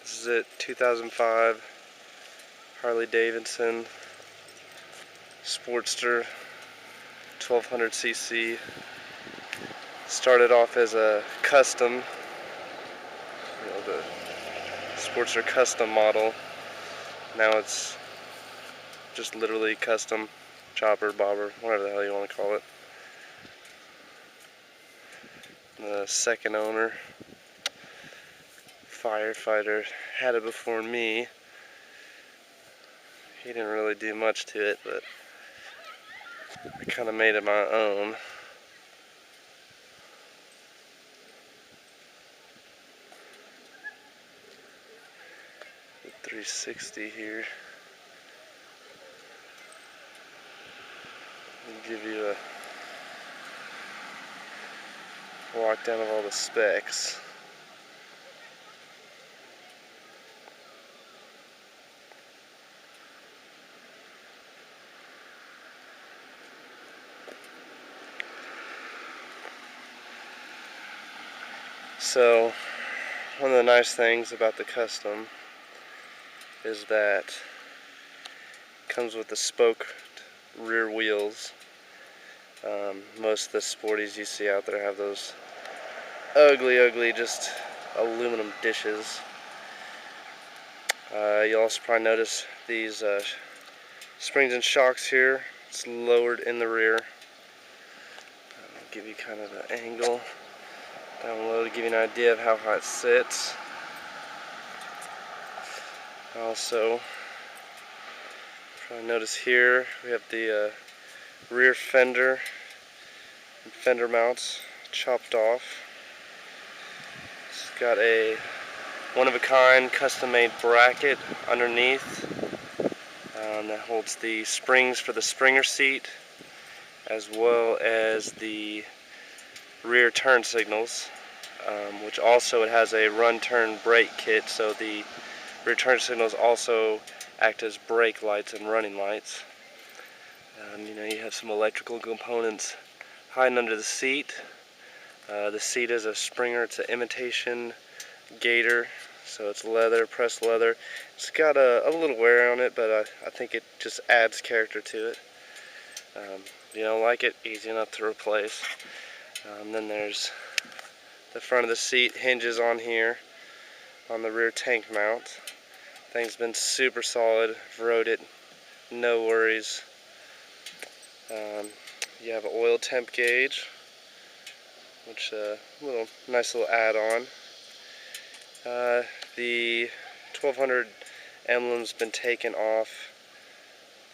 This is it, 2005 Harley Davidson Sportster 1200cc. Started off as a custom, the Sportster custom model. Now it's just literally custom, chopper, bobber, whatever the hell you want to call it. The second owner, firefighter, had it before me. He didn't really do much to it, but I kind of made it my own. The 360 here. I'll give you a walk down of all the specs. So, one of the nice things about the custom is that it comes with the spoked rear wheels. Most of the sporties you see out there have those ugly, just aluminum dishes. You'll also probably notice these springs and shocks here. It's lowered in the rear. I'll give you kind of an angle down low to give you an idea of how high it sits. Also, probably notice here we have the rear fender and fender mounts chopped off. It's got a one-of-a-kind custom-made bracket underneath that holds the springs for the Springer seat, as well as the rear turn signals, which also it has a run-turn brake kit, so the rear turn signals also act as brake lights and running lights. You have some electrical components hiding under the seat. The seat is a Springer. It's an imitation gator, so it's leather, pressed leather. It's got a little wear on it, but I think it just adds character to it. If you don't like it, easy enough to replace. Then there's the front of the seat hinges on here on the rear tank mount. Thing's been super solid. Rode it, no worries. You have an oil temp gauge, which nice little add-on. The 1200 emblem's been taken off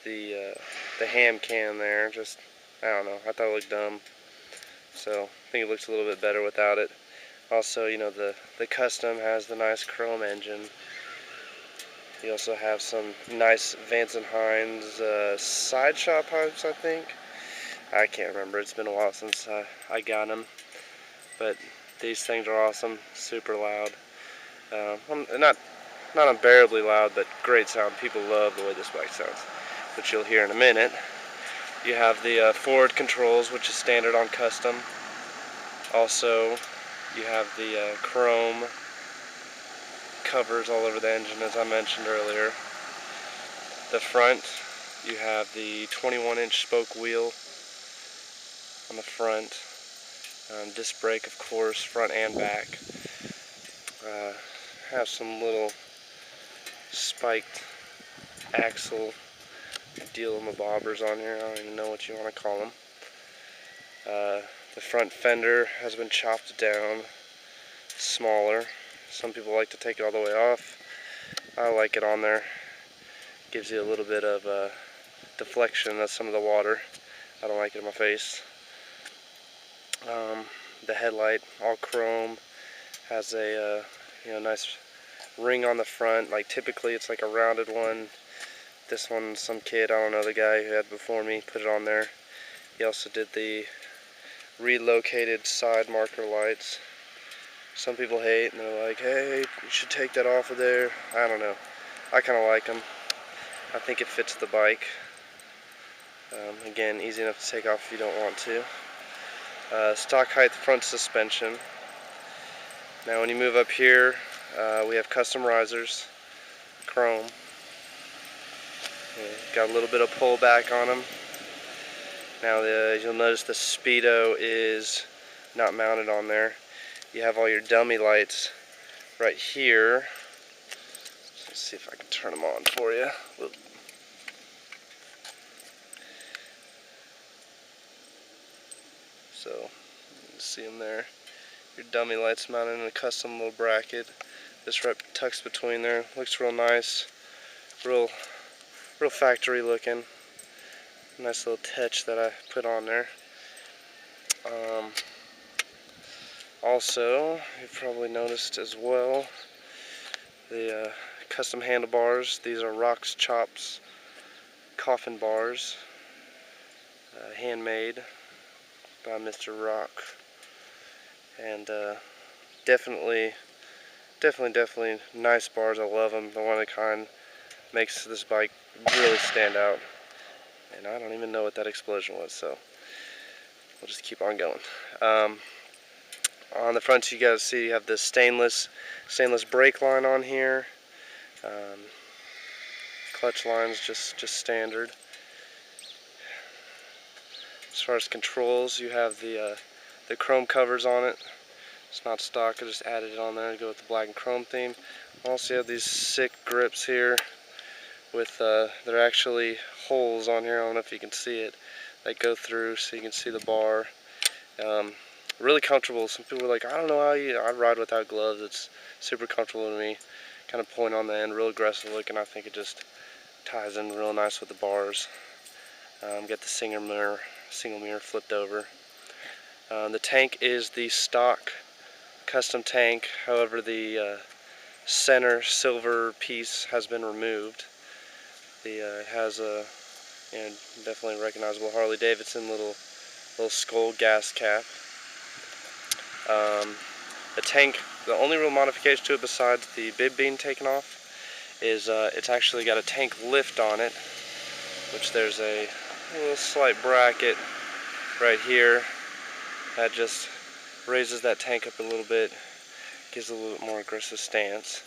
the ham can there. Just, I don't know, I thought it looked dumb, so I think it looks a little bit better without it. Also, the custom has the nice chrome engine. You also have some nice Vance & Hines side shot pipes, I think. I can't remember. It's been a while since I got them. But these things are awesome. Super loud. Not unbearably loud, but great sound. People love the way this bike sounds, which you'll hear in a minute. You have the forward controls, which is standard on custom. Also, you have the chrome covers all over the engine, as I mentioned earlier. The front, you have the 21-inch spoke wheel on the front. Disc brake, of course, front and back. Have some little spiked axle deal-em-a-bobbers on here. I don't even know what you want to call them. The front fender has been chopped down, smaller. Some people like to take it all the way off. I like it on there. Gives you a little bit of deflection of some of the water. I don't like it in my face. The headlight, all chrome, has a nice ring on the front. Like typically it's like a rounded one. This one, some kid, I don't know, the guy who had before me put it on there. He also did the relocated side marker lights. Some people hate and they're like, hey, you should take that off of there. I don't know. I kind of like them. I think it fits the bike. Again, easy enough to take off if you don't want to. Stock height front suspension. Now when you move up here, We have custom risers, chrome. Got a little bit of pullback on them. Now you'll notice the speedo is not mounted on there. You have all your dummy lights right here. Let's see if I can turn them on for you. Whoop. So, you can see them there. Your dummy lights mounted in a custom little bracket. This right tucks between there. Looks real nice. Real factory looking. Nice little touch that I put on there. Also, you've probably noticed as well the custom handlebars. These are Rock's Chops coffin bars, handmade by Mr. Rock, and definitely nice bars. I love them. The one of a kind, makes this bike really stand out. And I don't even know what that explosion was, so we'll just keep on going. On the front, you guys see you have this stainless brake line on here. Clutch lines just standard. As far as controls, you have the chrome covers on it. It's not stock. I just added it on there to go with the black and chrome theme. Also, you have these sick grips here with they're actually holes on here. I don't know if you can see it, that go through so you can see the bar. Really comfortable. Some people are like, I don't know how I ride without gloves. It's super comfortable to me. Kind of point on the end, real aggressive looking. I think it just ties in real nice with the bars. Got the single mirror flipped over. The tank is the stock custom tank. However, the center silver piece has been removed. It has a definitely recognizable Harley Davidson little skull gas cap. The tank, the only real modification to it besides the bib being taken off is it's actually got a tank lift on it, which there's a little slight bracket right here that just raises that tank up a little bit, gives it a little bit more aggressive stance.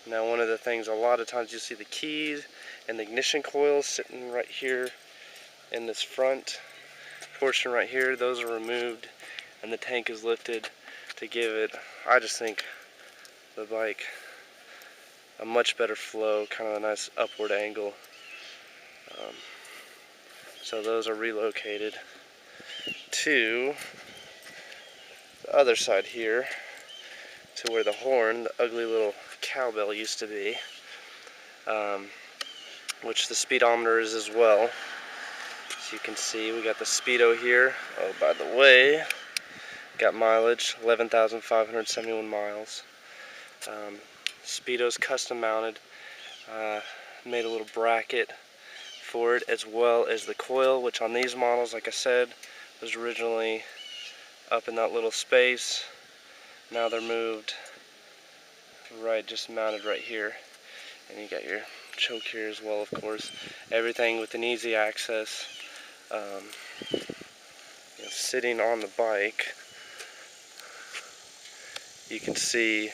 Now, one of the things, a lot of times you see the keys and the ignition coils sitting right here in this front portion right here. Those are removed and the tank is lifted to give it, I just think, the bike a much better flow, kind of a nice upward angle. So those are relocated to the other side here, to where the horn, the ugly little cowbell, used to be, which the speedometer is as well. As you can see, we got the speedo here. Oh, by the way, got mileage, 11,571 miles. Speedo's custom mounted. Made a little bracket for it, as well as the coil, which on these models, like I said, was originally up in that little space. Now they're moved right, just mounted right here. And you got your choke here as well, of course. Everything with an easy access. Sitting on the bike, you can see,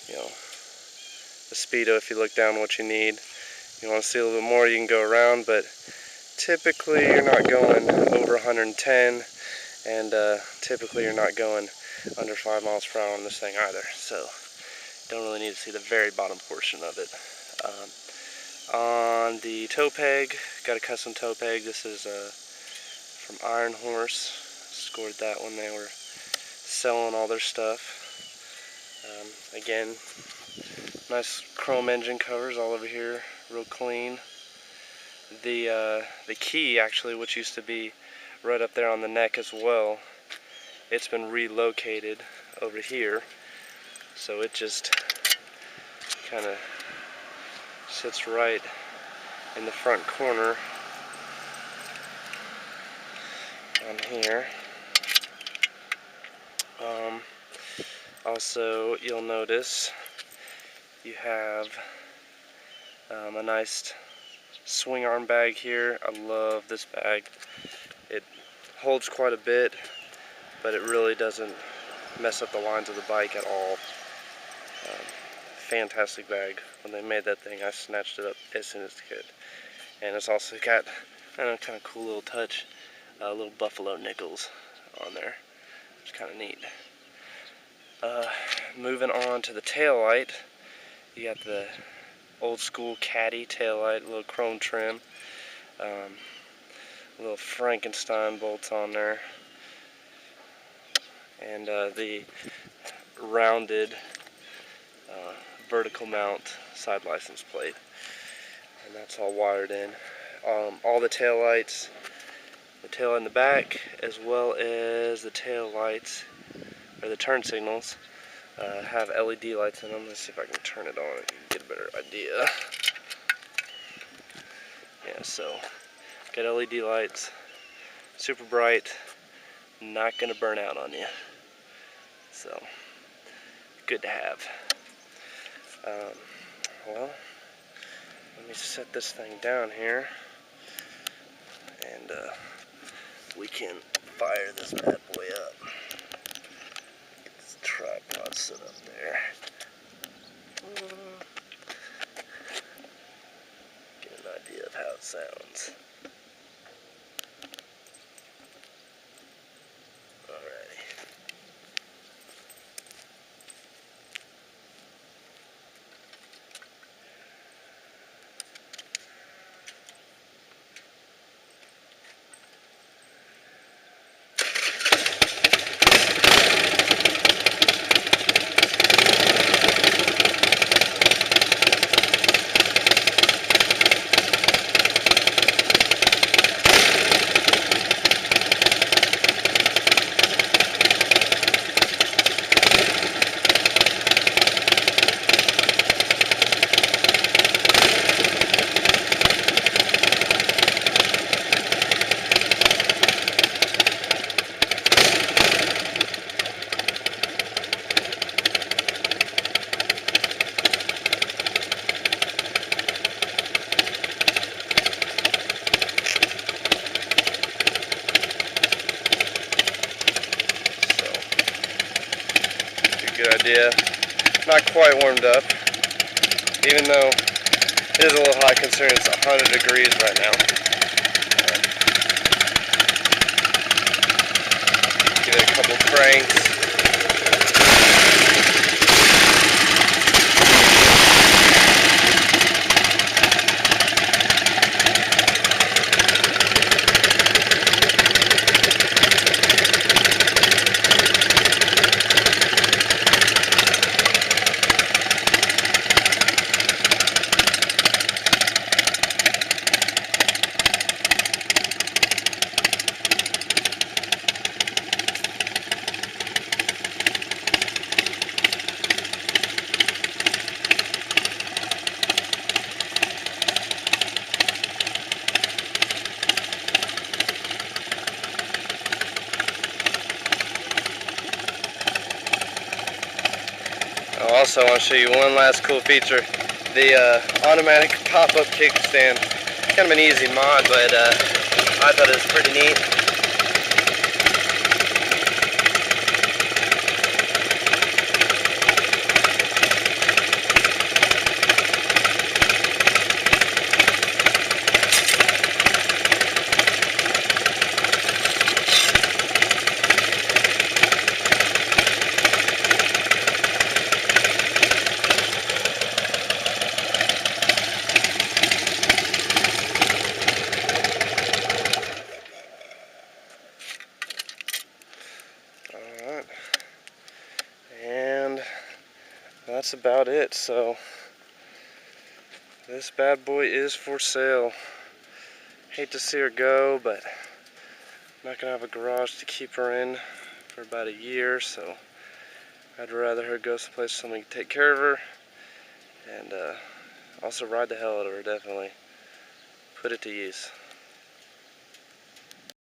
the speedo. If you look down, what you need. You want to see a little bit more, you can go around, but typically you're not going over 110, and typically you're not going under 5 miles per hour on this thing either. So don't really need to see the very bottom portion of it. On the toe peg, got a custom toe peg. This is from Iron Horse. Scored that when they were selling all their stuff. Again, nice chrome engine covers all over here, real clean. The key, actually, which used to be right up there on the neck as well, it's been relocated over here, so it just kind of sits right in the front corner on here. Also, you'll notice you have a nice swing arm bag here. I love this bag. It holds quite a bit, but it really doesn't mess up the lines of the bike at all. Fantastic bag. When they made that thing, I snatched it up as soon as I could. And it's also got, I don't know, kind of cool little touch, little buffalo nickels on there, which is kind of neat. Moving on to the tail light, you got the old school caddy tail light, little chrome trim, little Frankenstein bolts on there, and the rounded vertical mount side license plate, and that's all wired in. All the tail lights, the tail in the back, as well as the tail lights, or the turn signals, have LED lights in them. Let's see if I can turn it on and get a better idea. Yeah, so got LED lights, super bright, not gonna burn out on you. So good to have. Well, let me set this thing down here, and we can fire this bad boy up. Get this tripod set up there. Get an idea of how it sounds. Alrighty. Good idea. Not quite warmed up, even though it is a little hot considering it's 100 degrees right now. Give it a couple cranks. Also, I want to show you one last cool feature. The automatic pop-up kickstand. Kind of an easy mod, but I thought it was pretty neat. Alright, and that's about it. So this bad boy is for sale. Hate to see her go, but I'm not gonna have a garage to keep her in for about a year, so I'd rather her go someplace somebody can take care of her, and also ride the hell out of her. Definitely put it to use.